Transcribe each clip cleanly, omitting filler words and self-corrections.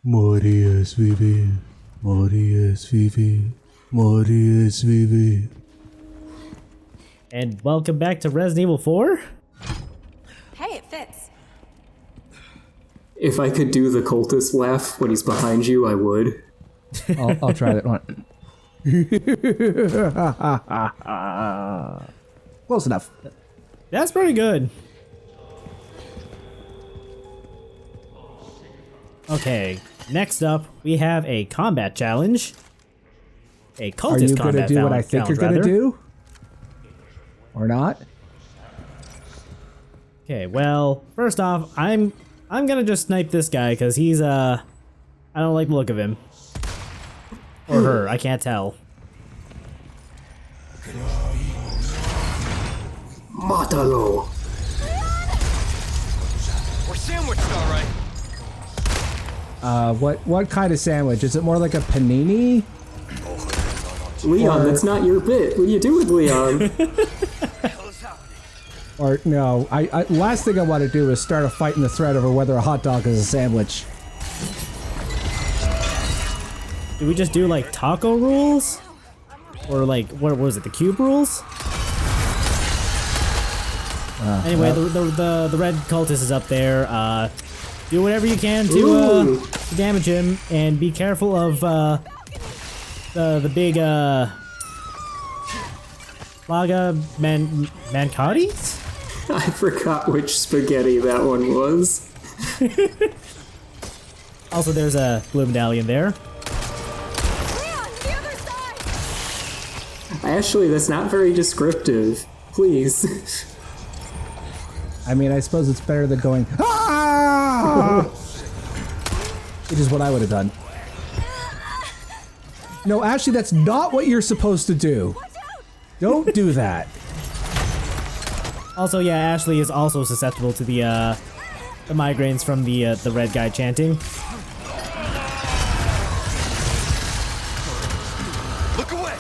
Mori SVV, Mori SVV, Mori SVV. And welcome back to Resident Evil 4. Hey, it fits. If I could do the cultist laugh when he's behind you, I would. I'll try that one. Close enough. That's pretty good. Okay, next up, we have a combat challenge. A cultist Are you combat gonna do what I think you're gonna do? Or not? Okay, well, first off, I'm gonna just snipe this guy because he's I don't like the look of him. Or her, I can't tell. Matalo! We're sandwiched, all right. What kind of sandwich? Is it more like a panini? Leon, that's not your bit. What do you do with Leon? Or no, I last thing I want to do is start a fight in the thread over whether a hot dog is a sandwich. Did we just do like taco rules? Or like, what was it, the cube rules? Anyway, the red cultist is up there. Do whatever you can to damage him, and be careful of the big Laga Mancotti? I forgot which spaghetti that one was. Also, there's a blue medallion there. Actually, that's not very descriptive. Please. I mean, I suppose it's better than going, ah! Which is what I would have done. No, actually, that's not what you're supposed to do. Don't do that. Also, yeah, Ashley is also susceptible to the migraines from the red guy chanting. Look away.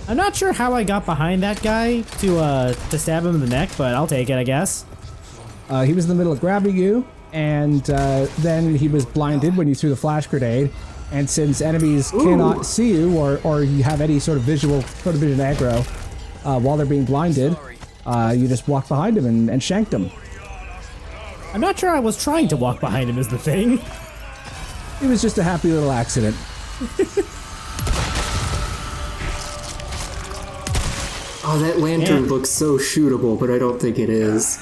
I'm not sure how I got behind that guy to stab him in the neck, but I'll take it, I guess. He was in the middle of grabbing you, and then he was blinded when you threw the flash grenade. And since enemies cannot see you or you have any sort of visual vision aggro while they're being blinded, you just walk behind him and shanked him. I'm not sure I was trying to walk behind him is the thing. It was just a happy little accident. Oh, that lantern looks so shootable, but I don't think it is.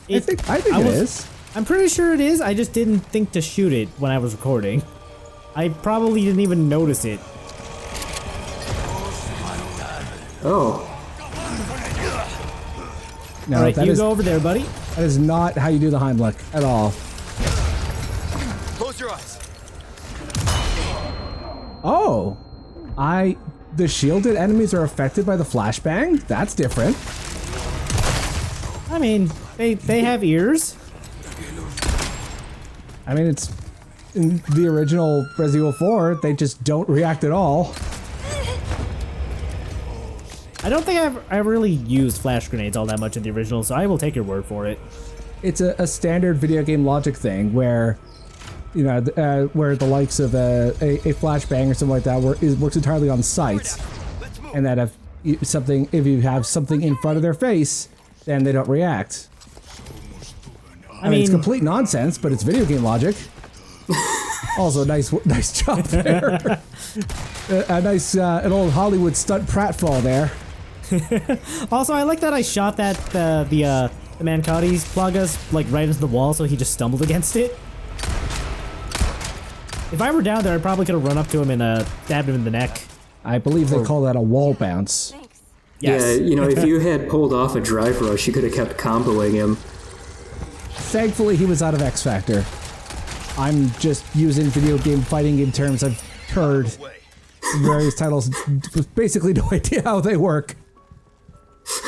I think it is. I'm pretty sure it is. I just didn't think to shoot it when I was recording. I probably didn't even notice it. Oh. No, Alright, you go over there, buddy. That is not how you do the Heimlich at all. Close your eyes. Oh, the shielded enemies are affected by the flashbang? That's different. I mean, they have ears. I mean, it's in the original Resident Evil 4, they just don't react at all. I don't think I've really used flash grenades all that much in the original, so I will take your word for it. It's a standard video game logic thing where, you know, where the likes of a flashbang or something like that works entirely on sight, and that if you have something in front of their face, then they don't react. I mean, it's complete nonsense, but it's video game logic. Also, nice job there. An old Hollywood stunt pratfall there. Also, I like that I shot that the Mancotti's Plagas like right into the wall, so he just stumbled against it. If I were down there, I probably could have run up to him and stabbed him in the neck. I believe they call that a wall bounce. Yes. Yeah, you know, if you had pulled off a drive rush, you could have kept comboing him. Thankfully, he was out of X Factor. I'm just using video game fighting in terms I've heard various titles with basically no idea how they work.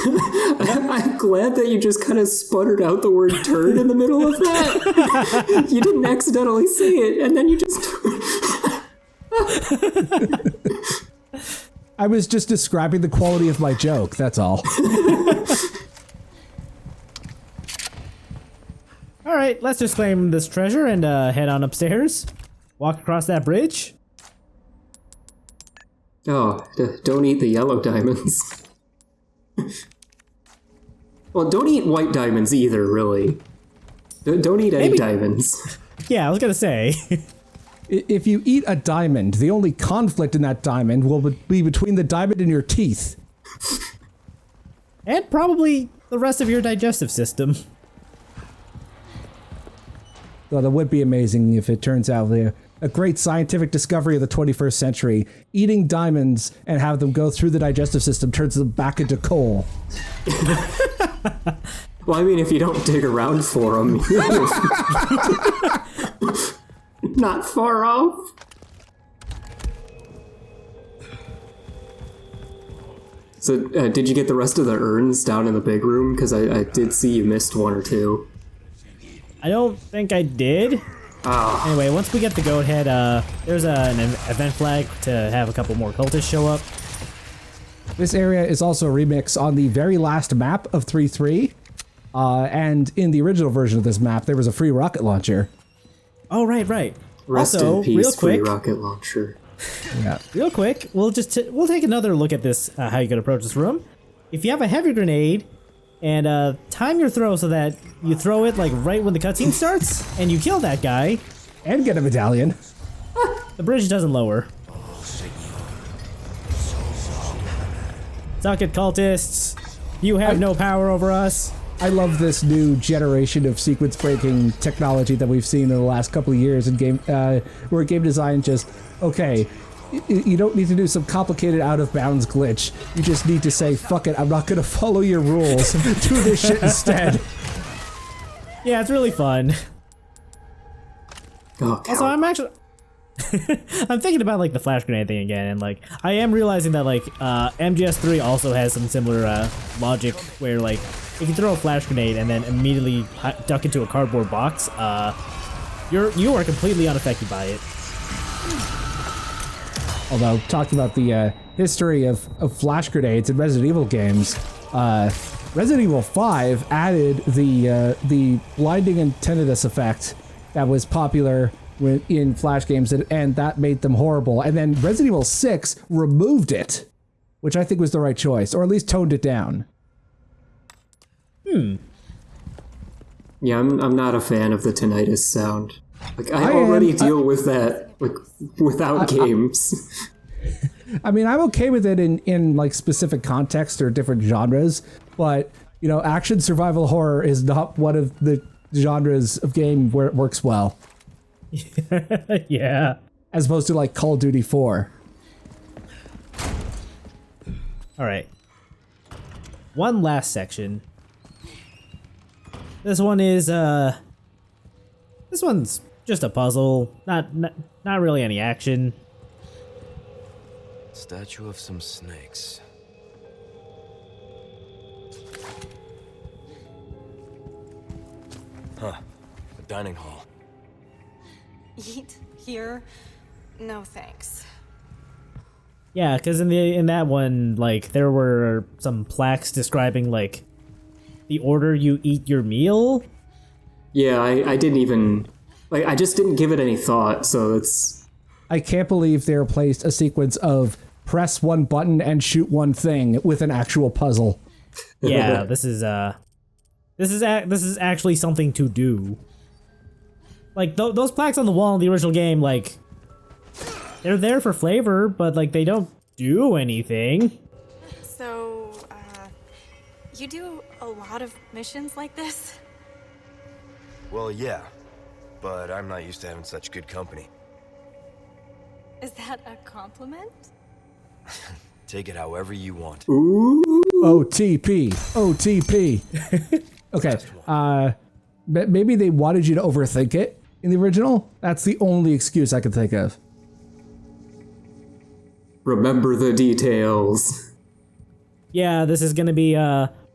I'm glad that you just kind of sputtered out the word turd in the middle of that. You didn't accidentally say it, and then you just... I was just describing the quality of my joke, that's all. Alright, let's just claim this treasure and head on upstairs. Walk across that bridge. Oh, don't eat the yellow diamonds. Well, don't eat white diamonds either, really. Don't eat any diamonds. Yeah, I was gonna say. If you eat a diamond, the only conflict in that diamond will be between the diamond and your teeth. And probably the rest of your digestive system. Well, that would be amazing if it turns out a great scientific discovery of the 21st century. Eating diamonds and have them go through the digestive system turns them back into coal. Well, I mean, if you don't dig around for them, not far off. So, did you get the rest of the urns down in the big room? Because I did see you missed one or two. I don't think I did. Anyway, once we get the goat head, there's an event flag to have a couple more cultists show up. This area is also a remix on the very last map of 3.3. And in the original version of this map, there was a free rocket launcher. Oh, right. Rest Also, in peace, real quick, free rocket launcher. Yeah. real quick, we'll take another look at this, how you can approach this room. If you have a heavy grenade, and time your throw so that you throw it like right when the cutscene starts, and you kill that guy, And get a medallion. the bridge doesn't lower. Suck it, cultists. You have no power over us. I love this new generation of sequence breaking technology that we've seen in the last couple of years in game, where game design just, okay, you don't need to do some complicated out of bounds glitch. You just need to say, fuck it, I'm not gonna follow your rules. Do this shit instead. Yeah, it's really fun. Oh, Also, I'm actually... I'm thinking about like the flash grenade thing again, and like I am realizing that like MGS3 also has some similar logic where like if you throw a flash grenade and then immediately duck into a cardboard box, you are completely unaffected by it. Although, talking about the history of flash grenades in Resident Evil games, Resident Evil 5 added the blinding and tinnitus effect that was popular in flash games, and that made them horrible. And then Resident Evil 6 removed it, which I think was the right choice, or at least toned it down. Yeah, I'm not a fan of the tinnitus sound. Like, I already deal with that, like, without games. I mean, I'm okay with it in like specific contexts or different genres, but you know, action survival horror is not one of the genres of game where it works well. Yeah. As opposed to like Call of Duty 4. Alright. One last section. This one is, this one's just a puzzle. Not really any action. Statue of some snakes. Huh. A dining hall. Eat here? No thanks. Yeah, because in that one, like, there were some plaques describing, like, the order you eat your meal. Yeah, I didn't even... Like, I just didn't give it any thought, so it's... I can't believe they replaced a sequence of press one button and shoot one thing with an actual puzzle. Yeah, this is actually something to do. Like, those plaques on the wall in the original game, like, they're there for flavor, but, like, they don't do anything. So, you do a lot of missions like this? Well, yeah. But I'm not used to having such good company. Is that a compliment? Take it however you want. OTP. OTP. Okay. Maybe they wanted you to overthink it in the original. That's the only excuse I can think of. Remember the details. Yeah, this is gonna be,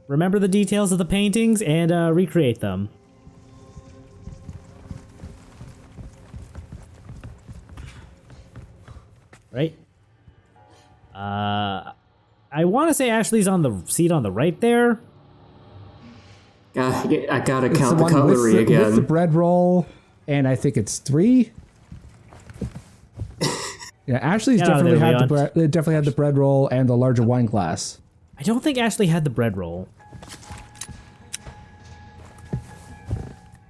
remember the details of the paintings and, recreate them. Right? I want to say Ashley's on the seat on the right there. I gotta It's count the one cutlery with the again. bread roll, and I think it's 3. Yeah, Ashley's Get out of definitely there, had the Leon. bread. Definitely had the bread roll and the larger wine glass. I don't think Ashley had the bread roll.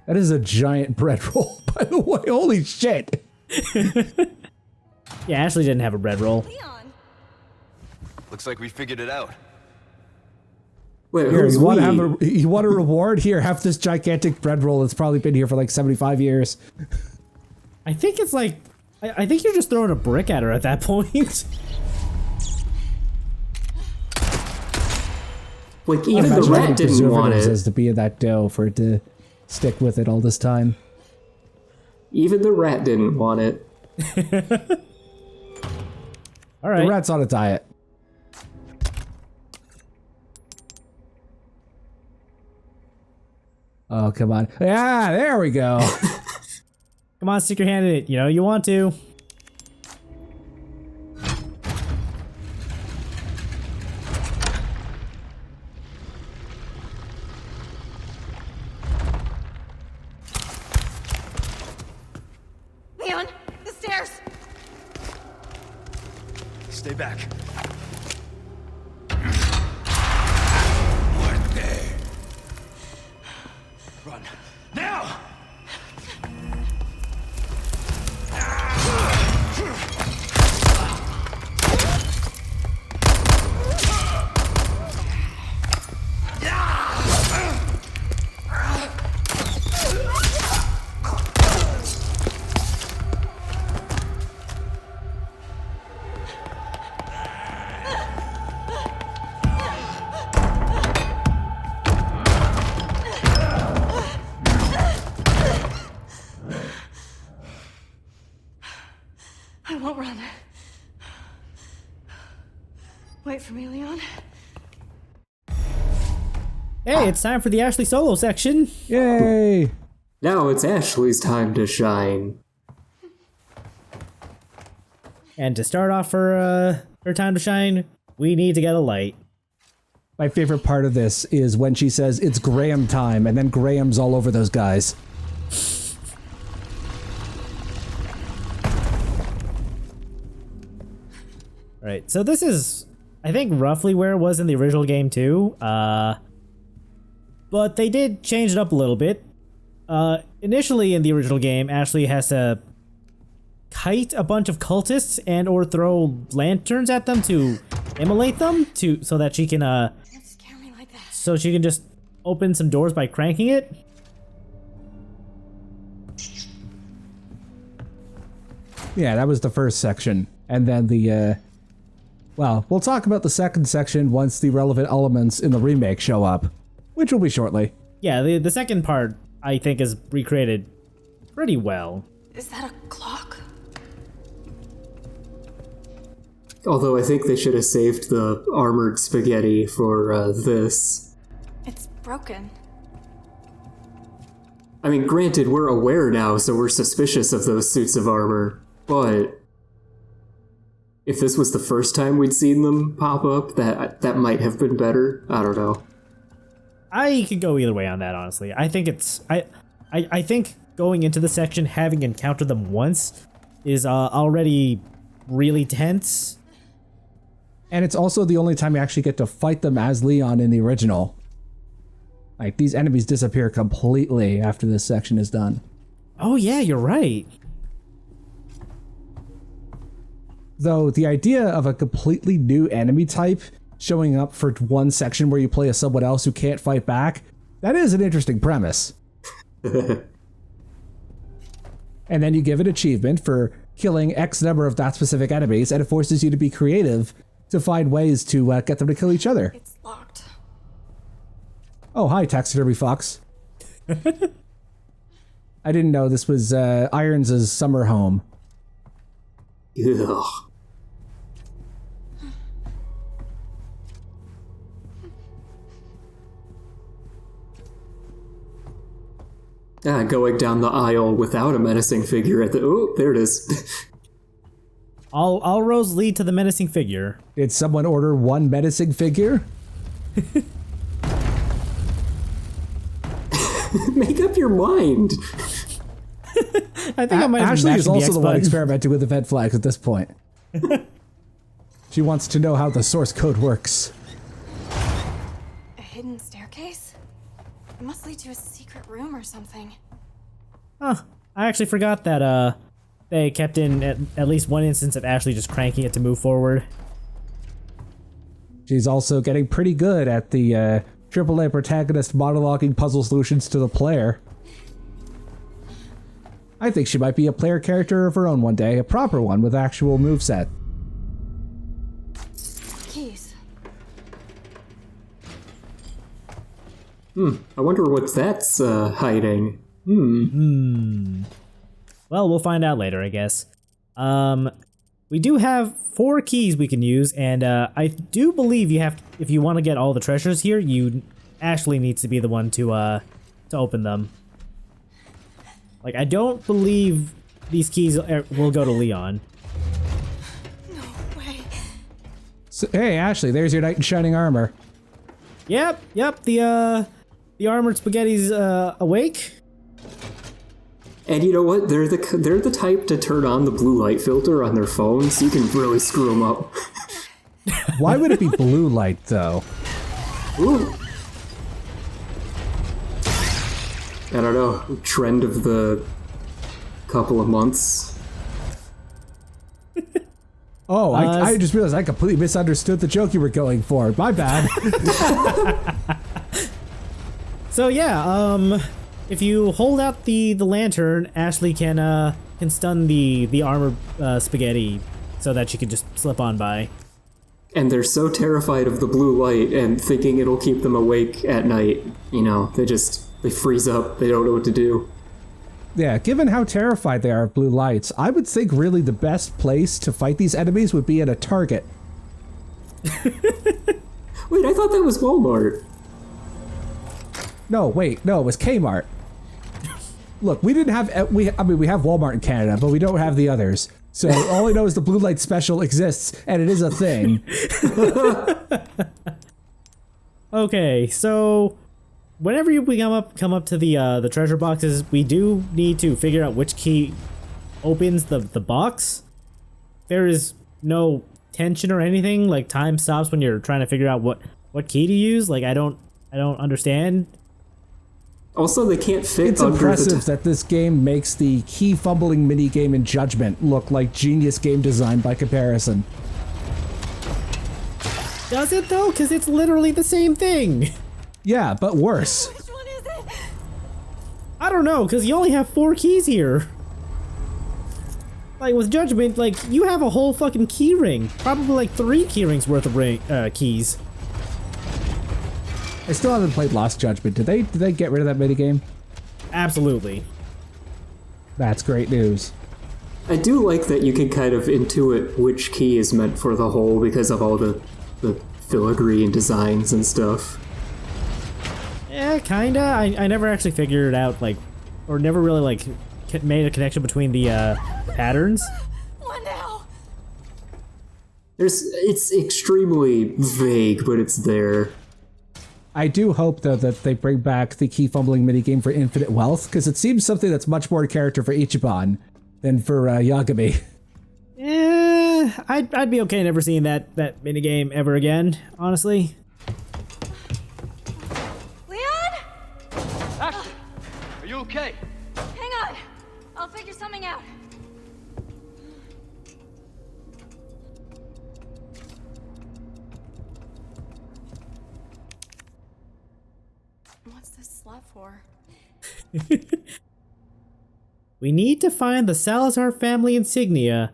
That is a giant bread roll, by the way. Holy shit! Yeah, Ashley didn't have a bread roll. Leon. Looks like we figured it out. Wait, Here, who's you want we? to have you want a reward? Here, have this gigantic bread roll that's probably been here for like 75 years. I think it's like, I think you're just throwing a brick at her at that point. Like, even the Imagine rat having didn't want preservatives it. as to be in that dough for it to stick with it all this time. Even the rat didn't want it. All The right. rat's on a diet. Oh, come on. Yeah, there we go. Come on, stick your hand in it. You know you want to. Leon, the stairs. Stay back. Run. Now! I won't run. Wait for me, Leon. Hey, it's time for the Ashley solo section. Yay! Now it's Ashley's time to shine. And to start off her time to shine, we need to get a light. My favorite part of this is when she says it's Graham time, and then Graham's all over those guys. All right, so this is, I think, roughly where it was in the original game too. But they did change it up a little bit. Initially in the original game, Ashley has to kite a bunch of cultists and or throw lanterns at them to immolate them so that she can Don't scare me like that. so she can just open some doors by cranking it. Yeah, that was the first section. And then the, well, we'll talk about the second section once the relevant elements in the remake show up, which will be shortly. Yeah, the second part I think is recreated pretty well. Is that a clock? Although I think they should have saved the armored spaghetti for this. It's broken. I mean, granted, we're aware now, so we're suspicious of those suits of armor, but if this was the first time we'd seen them pop up, that might have been better. I don't know. I could go either way on that, honestly. I think it's I think going into the section, having encountered them once is already really tense. And it's also the only time you actually get to fight them as Leon in the original. Like, these enemies disappear completely after this section is done. Oh yeah, you're right. Though the idea of a completely new enemy type showing up for one section where you play as someone else who can't fight back, that is an interesting premise. And then you give an achievement for killing X number of that specific enemies, and it forces you to be creative to find ways to get them to kill each other. It's locked. Oh, hi, Taxidermy Fox. I didn't know this was Irons' summer home. Ugh. Going down the aisle without a menacing figure at the... Oh, there it is. All roads lead to the menacing figure. Did someone order one menacing figure? Make up your mind. I think I might have Ashley is mashed also the one button. experimenting with event flags at this point. She wants to know how the source code works. A hidden staircase? It must lead to a secret room or something. Huh. I actually forgot that they kept in at least one instance of Ashley just cranking it to move forward. She's also getting pretty good at the AAA protagonist monologuing puzzle solutions to the player. I think she might be a player character of her own one day, a proper one with actual moveset. Keys. I wonder what that's hiding. Well, we'll find out later, I guess. We do have 4 keys we can use, and I do believe you have, if you want to get all the treasures here, Ashley needs to be the one to open them. Like, I don't believe these keys will go to Leon. No way. So, hey, Ashley, there's your knight in shining armor. Yep, the armored spaghetti's awake. And you know what? They're the type to turn on the blue light filter on their phones, so you can really screw them up. Why would it be blue light, though? Ooh. I don't know. Trend of the couple of months. Oh, I just realized I completely misunderstood the joke you were going for. My bad. So yeah, if you hold out the lantern, Ashley can stun the armored spaghetti so that she can just slip on by. And they're so terrified of the blue light and thinking it'll keep them awake at night. You know, they freeze up. They don't know what to do. Yeah, given how terrified they are of blue lights, I would think really the best place to fight these enemies would be at a Target. Wait, I thought that was Walmart. No, wait, no, it was Kmart. Look, we didn't have, we have Walmart in Canada, but we don't have the others. So all I know is the blue light special exists, and it is a thing. Okay, so whenever we come up to the treasure boxes, we do need to figure out which key opens the box. There is no tension or anything, like time stops when you're trying to figure out what key to use. Like I don't understand. Also, they can't fit It's under impressive that this game makes the key fumbling minigame in Judgment look like genius game design by comparison. Does it though? Because it's literally the same thing. Yeah, but worse. Which one is it? I don't know, because you only have 4 keys here. Like with Judgment, like you have a whole fucking key ring. Probably like 3 key rings worth of keys. I still haven't played Lost Judgment. Did they get rid of that minigame? Absolutely. That's great news. I do like that you can kind of intuit which key is meant for the hole because of all the filigree and designs and stuff. Yeah, kinda. I never actually figured it out, like, or never really, like, made a connection between the patterns. What now? It's extremely vague, but it's there. I do hope, though, that they bring back the key fumbling minigame for Infinite Wealth, because it seems something that's much more character for Ichiban than for Yagami. I'd be okay never seeing that minigame ever again, honestly. Leon? Ashley, are you okay? Hang on. I'll figure something out. What's this slot for? We need to find the Salazar family insignia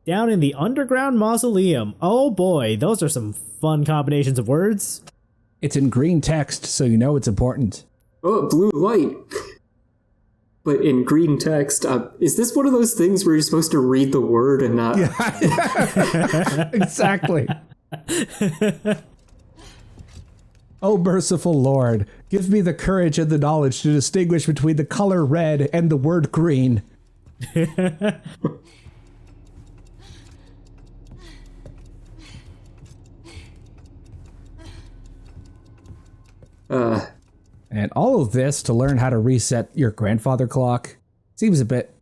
down in the underground mausoleum. Oh boy, those are some fun combinations of words. It's in green text, so you know it's important. Oh, blue light. But in green text, is this one of those things where you're supposed to read the word and not... Exactly. Oh, merciful Lord, give me the courage and the knowledge to distinguish between the color red and the word green. And all of this to learn how to reset your grandfather clock seems a bit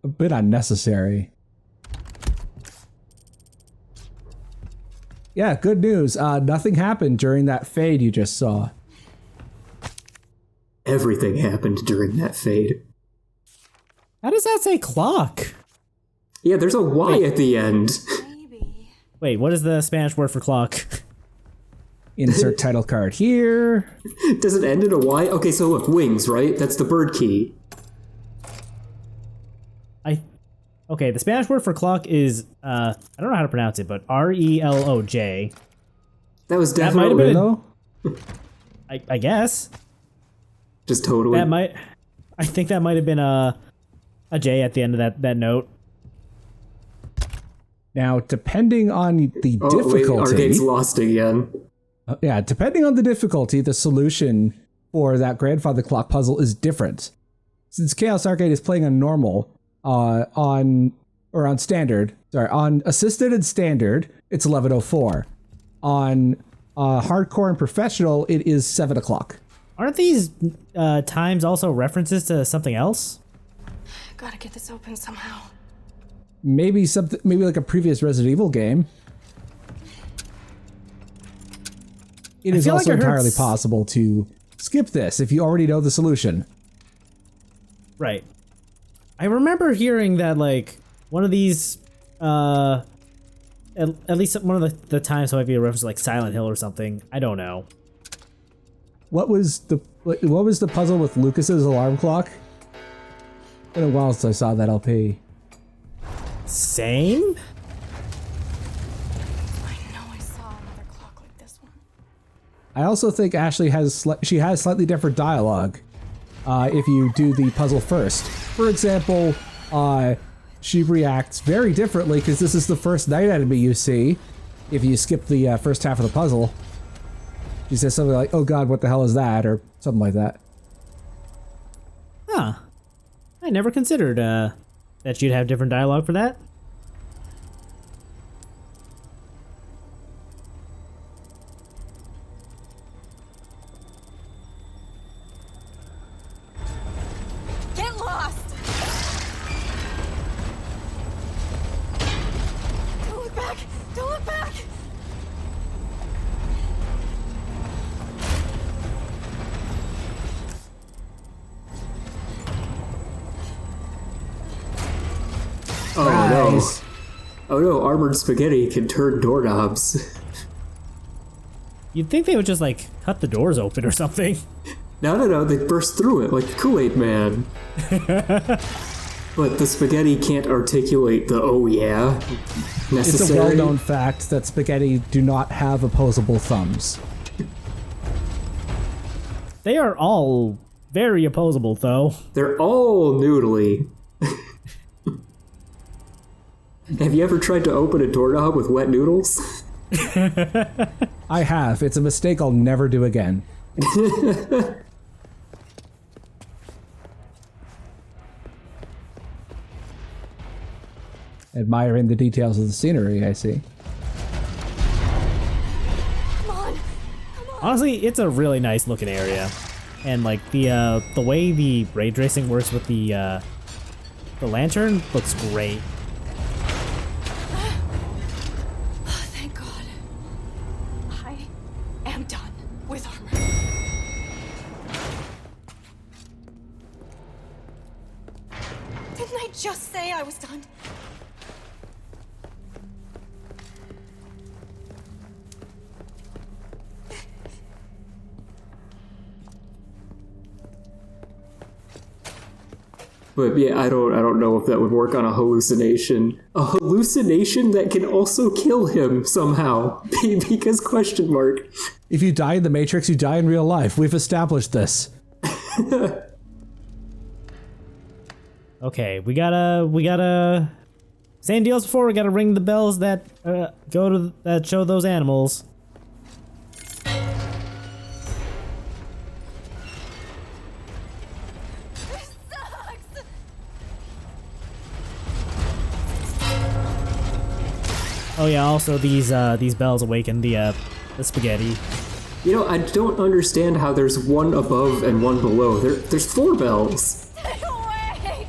unnecessary. Yeah, good news. Nothing happened during that fade you just saw. Everything happened during that fade. How does that say clock? Yeah, there's a Y at the end. Maybe. Wait, what is the Spanish word for clock? Insert title card here. Does it end in a Y? Okay, so look, wings, right? That's the bird key. Okay, the Spanish word for clock is, I don't know how to pronounce it, but R-E-L-O-J. That was That might have definitely... been, I guess. Just totally... I think that might have been a J at the end of that note. Now, depending on the difficulty... Wait, Argate's lost again. Yeah, depending on the difficulty, the solution for that grandfather clock puzzle is different. Since ChaosArgate is playing on normal, on standard, on assisted and standard, it's 11:04. On hardcore and professional, it is 7 o'clock. Aren't these times also references to something else? Gotta get this open somehow. Maybe like a previous Resident Evil game. It is also entirely possible to skip this if you already know the solution. Right. I remember hearing that, like, one of these, at least one of the times might be a reference to, like, Silent Hill or something. I don't know. What was the puzzle with Lucas's alarm clock? It's been a while since I saw that LP. Same? I know I saw another clock like this one. I also think Ashley has slightly different dialogue if you do the puzzle first. For example, she reacts very differently because this is the first night enemy you see. If you skip the first half of the puzzle, she says something like, "Oh God, what the hell is that?" or something like that. Huh. I never considered that you'd have different dialogue for that. Get lost! Don't look back! Don't look back! Oh Nice. no. Oh no, armored spaghetti can turn doorknobs. You'd think they would just, like, cut the doors open or something. No, they burst through it like the Kool-Aid Man. But the spaghetti can't articulate the "oh yeah" necessary. It's a well-known fact that spaghetti do not have opposable thumbs. They are all very opposable, though. They're all noodly. Have you ever tried to open a doorknob with wet noodles? I have. It's a mistake I'll never do again. Admiring the details of the scenery, I see. Come on! Honestly, it's a really nice looking area. And, like, the way the ray tracing works with the lantern looks great. Thank God. I am done with armor. Didn't I just say I was done? But yeah, I don't know if that would work on a hallucination. A hallucination that can also kill him somehow. Because question mark. If you die in the Matrix, you die in real life. We've established this. Okay, we gotta same deals before. We gotta ring the bells that that show those animals. This sucks! Oh yeah, also these bells awaken the spaghetti. You know, I don't understand how there's one above and one below. There's 4 bells. Stay away!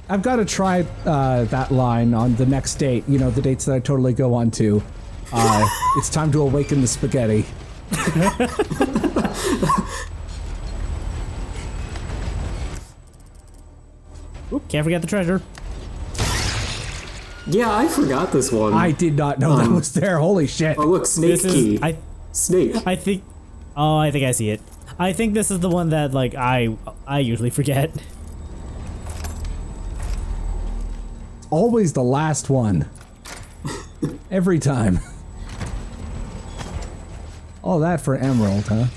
I've got to try that line on the next date. You know, the dates that I totally go on to. It's time to awaken the spaghetti. Oop, can't forget the treasure. Yeah, I forgot this one. I did not know that was there. Holy shit. Oh, look, snake key. Snake. I think. Oh, I think I see it. I think this is the one that like I usually forget. Always the last one. Every time. All that for an emerald, huh?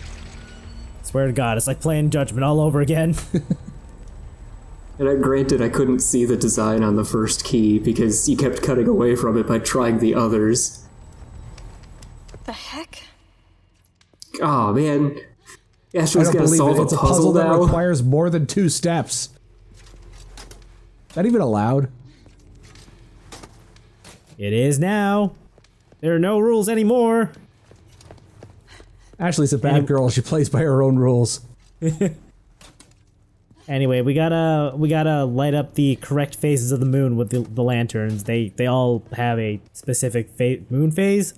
Swear to God, it's like playing Judgment all over again. And granted, I couldn't see the design on the first key because you kept cutting away from it by trying the others. The heck? Oh man, I Ashley's don't gonna believe solve it. It's a puzzle that now. requires more than 2 steps. Is that even allowed? It is now. There are no rules anymore. Ashley's a bad girl. She plays by her own rules. Anyway, we gotta light up the correct phases of the moon with the lanterns. They all have a specific moon phase.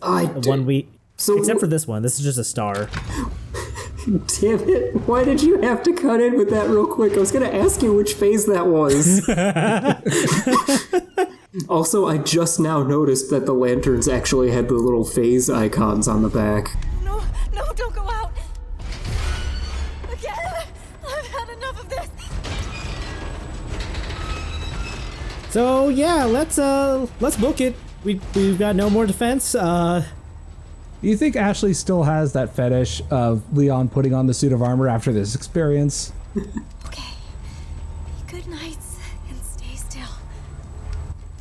Except for this one. This is just a star. Damn it! Why did you have to cut in with that real quick? I was gonna ask you which phase that was. Also, I just now noticed that the lanterns actually had the little phase icons on the back. No, don't go out! Again! I've had enough of this! So yeah, let's book it. We've got no more defense. Do you think Ashley still has that fetish of Leon putting on the suit of armor after this experience? Okay. Good nights, and stay still.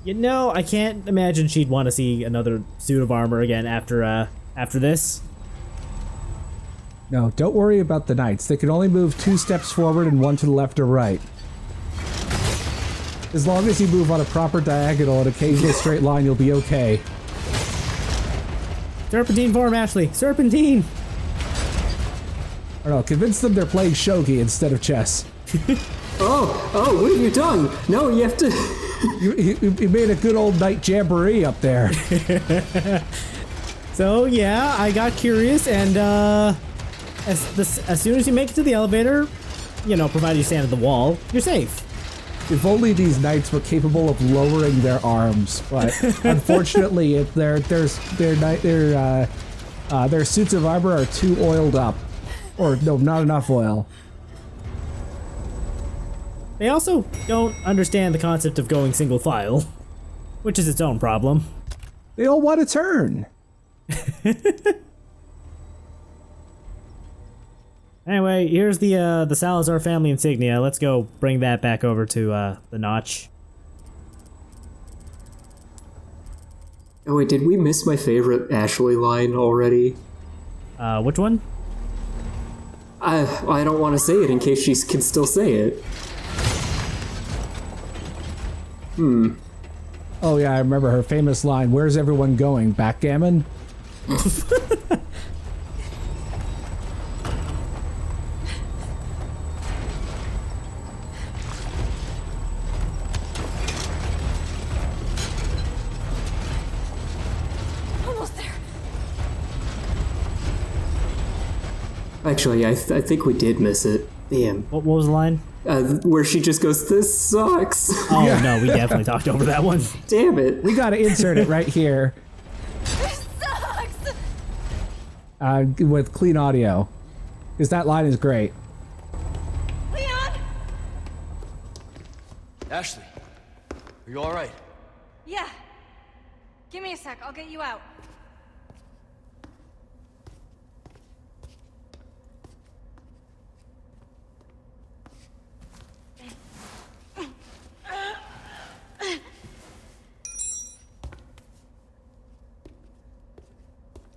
You know, I can't imagine she'd want to see another suit of armor again after this. No, don't worry about the knights. They can only move 2 steps forward and 1 to the left or right. As long as you move on a proper diagonal and occasional straight line, you'll be okay. Serpentine form, Ashley. Serpentine. I don't know, convince them they're playing shogi instead of chess. Oh, what have you done? No, you have to... You made a good old knight jamboree up there. So yeah, I got curious, and as soon as you make it to the elevator, you know, provided you stand at the wall, you're safe. If only these knights were capable of lowering their arms, but unfortunately, their suits of armor are too oiled up, or no, not enough oil. They also don't understand the concept of going single file, which is its own problem. They all want to turn. Anyway, here's the Salazar family insignia. Let's go bring that back over to the Notch. Oh wait, did we miss my favorite Ashley line already? Which one? I don't want to say it in case she can still say it. Oh yeah, I remember her famous line, "Where's everyone going? Backgammon?" Almost there. Actually, I think we did miss it. Damn. What was the line? Where she just goes, "This sucks." Oh no, we definitely talked over that one. Damn it. We gotta insert it right here. This sucks! With clean audio. Because that line is great. Leon! Ashley, are you alright? Yeah. Give me a sec, I'll get you out.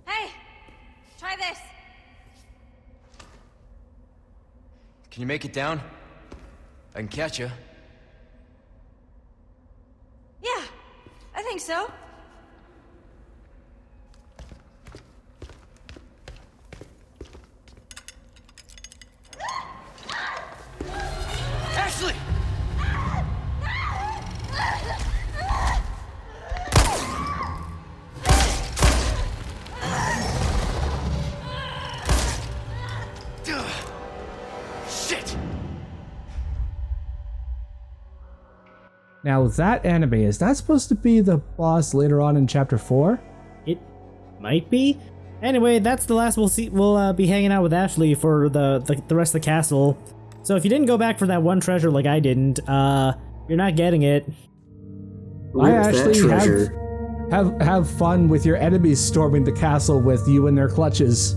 Hey! Try this! Can you make it down? I can catch you. Yeah, I think so. Ashley! Shit! Now that enemy, is that supposed to be the boss later on in chapter 4? It might be. Anyway, that's the last we'll see. We'll be hanging out with Ashley for the rest of the castle. So if you didn't go back for that one treasure like I didn't, you're not getting it. Where's that Ashley, treasure? have fun with your enemies storming the castle with you in their clutches.